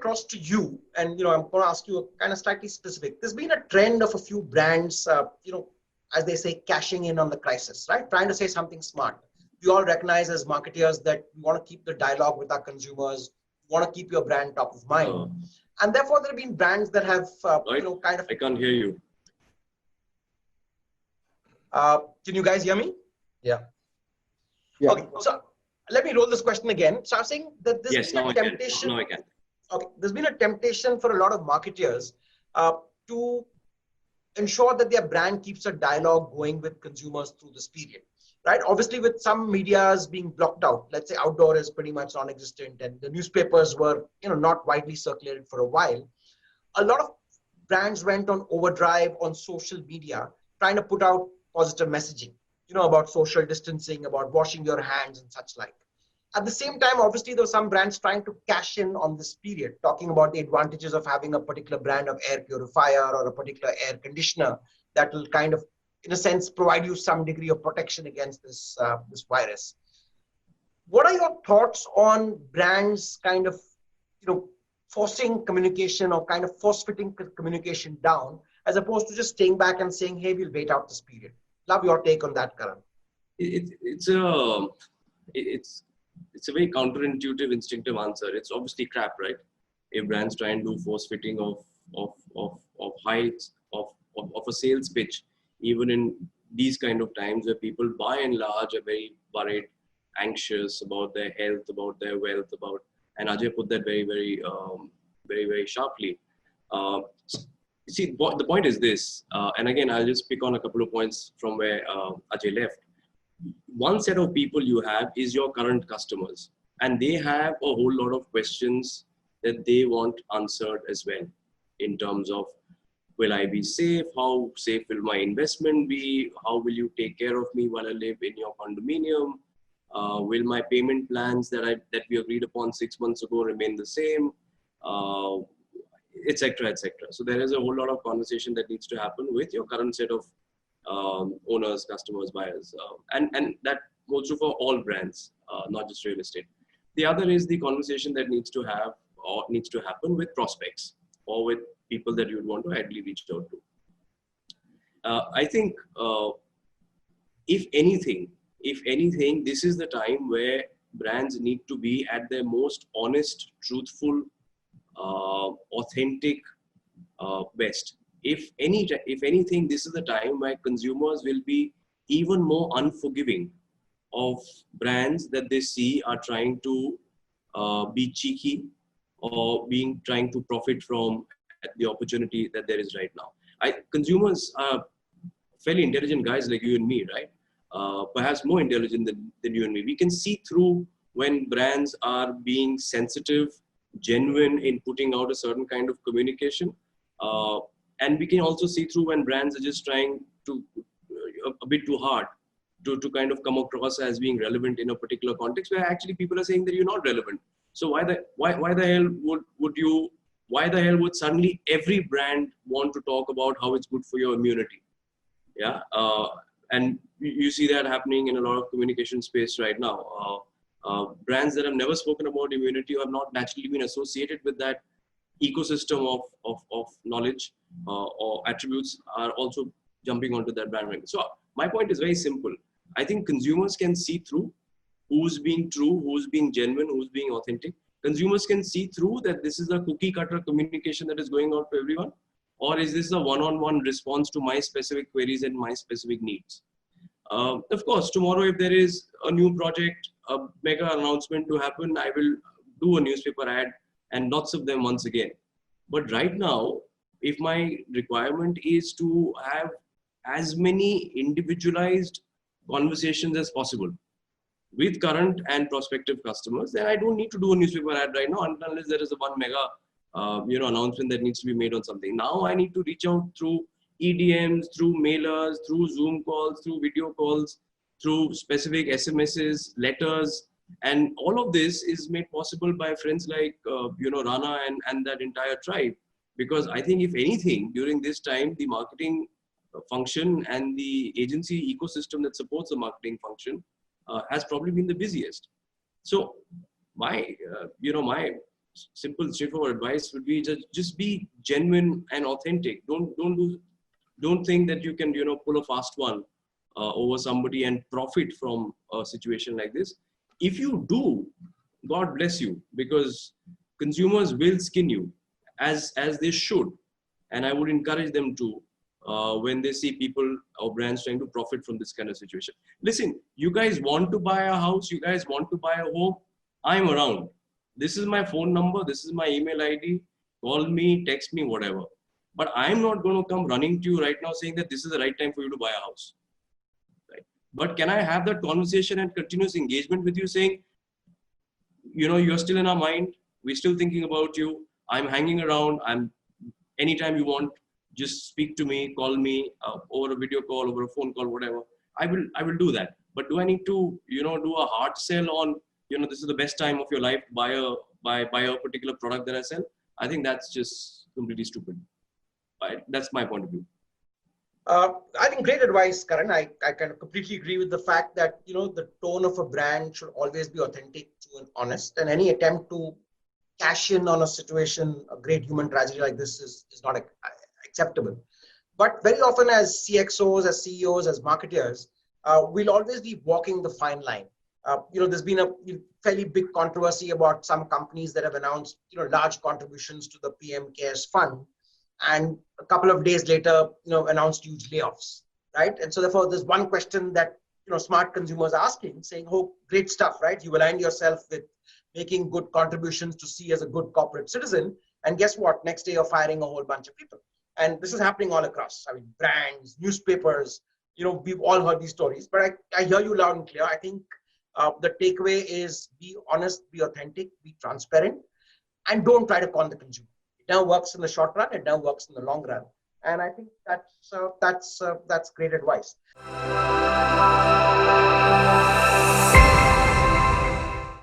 across to you, and I'm going to ask you a kind of slightly specific. There's been a trend of a few brands, as they say, cashing in on the crisis, right? Trying to say something smart. We all recognize as marketeers that we want to keep the dialogue with our consumers. We want to keep your brand top of mind, and therefore there have been brands that have, kind of. I can't hear you. Can you guys hear me? Yeah. Okay, so let me roll this question again. So I'm saying that there's Yes, been now a temptation. I can. Okay, there's been a temptation for a lot of marketers to ensure that their brand keeps a dialogue going with consumers through this period, right? Obviously, with some medias being blocked out, let's say outdoor is pretty much non-existent, and the newspapers were, not widely circulated for a while. A lot of brands went on overdrive on social media, trying to put out positive messaging, about social distancing, about washing your hands and such like. At the same time, obviously, there were some brands trying to cash in on this period, talking about the advantages of having a particular brand of air purifier or a particular air conditioner that will kind of, in a sense, provide you some degree of protection against this virus. What are your thoughts on brands kind of, forcing communication or kind of force-fitting communication down, as opposed to just staying back and saying, hey, we'll wait out this period? Love your take on that, Karan. It's a very counterintuitive, instinctive answer. It's obviously crap, right? If brands try and do force fitting of heights of a sales pitch, even in these kind of times where people by and large are very worried, anxious about their health, about their wealth, and Ajay put that very, very, very, very sharply. See, the point is this, and again, I'll just pick on a couple of points from where Ajay left. One set of people you have is your current customers, and they have a whole lot of questions that they want answered as well, in terms of, will I be safe? How safe will my investment be? How will you take care of me while I live in your condominium? Will my payment plans that we agreed upon 6 months ago remain the same? Etc., etc. So there is a whole lot of conversation that needs to happen with your current set of owners, customers, buyers, and that goes true for all brands, not just real estate. The other is the conversation that needs to happen with prospects or with people that you would want to ideally reach out to. I think if anything, this is the time where brands need to be at their most honest, truthful, authentic best. If anything, this is the time where consumers will be even more unforgiving of brands that they see are trying to be cheeky or trying to profit from the opportunity that there is right now. Consumers are fairly intelligent guys like you and me, right? Perhaps more intelligent than you and me. We can see through when brands are being sensitive, genuine in putting out a certain kind of communication. And we can also see through when brands are just trying to a bit too hard to kind of come across as being relevant in a particular context where actually people are saying that you're not relevant. So why the hell would suddenly every brand want to talk about how it's good for your immunity? Yeah, and you see that happening in a lot of communication space right now. Brands that have never spoken about immunity or have not naturally been associated with that ecosystem of knowledge or attributes are also jumping onto that bandwagon. So my point is very simple. I think consumers can see through who's being true, who's being genuine, who's being authentic. Consumers can see through that this is a cookie cutter communication that is going out to everyone, or is this a one-on-one response to my specific queries and my specific needs? Of course, tomorrow if there is a new project, a mega announcement to happen, I will do a newspaper ad and lots of them once again. But right now, if my requirement is to have as many individualized conversations as possible with current and prospective customers, then I don't need to do a newspaper ad right now unless there is a one mega announcement that needs to be made on something. Now I need to reach out through EDMs, through mailers, through Zoom calls, through video calls, through specific SMSs, letters, and all of this is made possible by friends like Rana and that entire tribe. Because I think if anything, during this time, the marketing function and the agency ecosystem that supports the marketing function has probably been the busiest. So my simple, straightforward advice would be just be genuine and authentic. Don't think that you can, pull a fast one over somebody and profit from a situation like this. If you do, God bless you, because consumers will skin you as they should, and I would encourage them to when they see people or brands trying to profit from this kind of situation. Listen, you guys want to buy a house, you guys want to buy a home, I'm around. This is my phone number, this is my email ID. Call me, text me, whatever. But I'm not going to come running to you right now saying that this is the right time for you to buy a house. Right? But can I have that conversation and continuous engagement with you saying, you're still in our mind, we're still thinking about you, I'm hanging around, anytime you want, just speak to me, call me over a video call, over a phone call, whatever. I will do that. But do I need to, do a hard sell on, this is the best time of your life, buy a particular product that I sell? I think that's just completely stupid. That's my point of view. I think great advice, Karan. I kind of completely agree with the fact that, the tone of a brand should always be authentic, true, and honest. And any attempt to cash in on a situation, a great human tragedy like this is not acceptable. But very often as CXOs, as CEOs, as marketers, we'll always be walking the fine line. There's been a fairly big controversy about some companies that have announced, large contributions to the PM Cares Fund, and a couple of days later, announced huge layoffs, right? And so therefore, there's one question that, smart consumers are asking, saying, oh, great stuff, right? You aligned yourself with making good contributions to see as a good corporate citizen. And guess what? Next day, you're firing a whole bunch of people. And this is happening all across. I mean, brands, newspapers, we've all heard these stories. But I hear you loud and clear. I think the takeaway is be honest, be authentic, be transparent, and don't try to con the consumer. It never works in the short run. It never works in the long run. And I think that's great advice.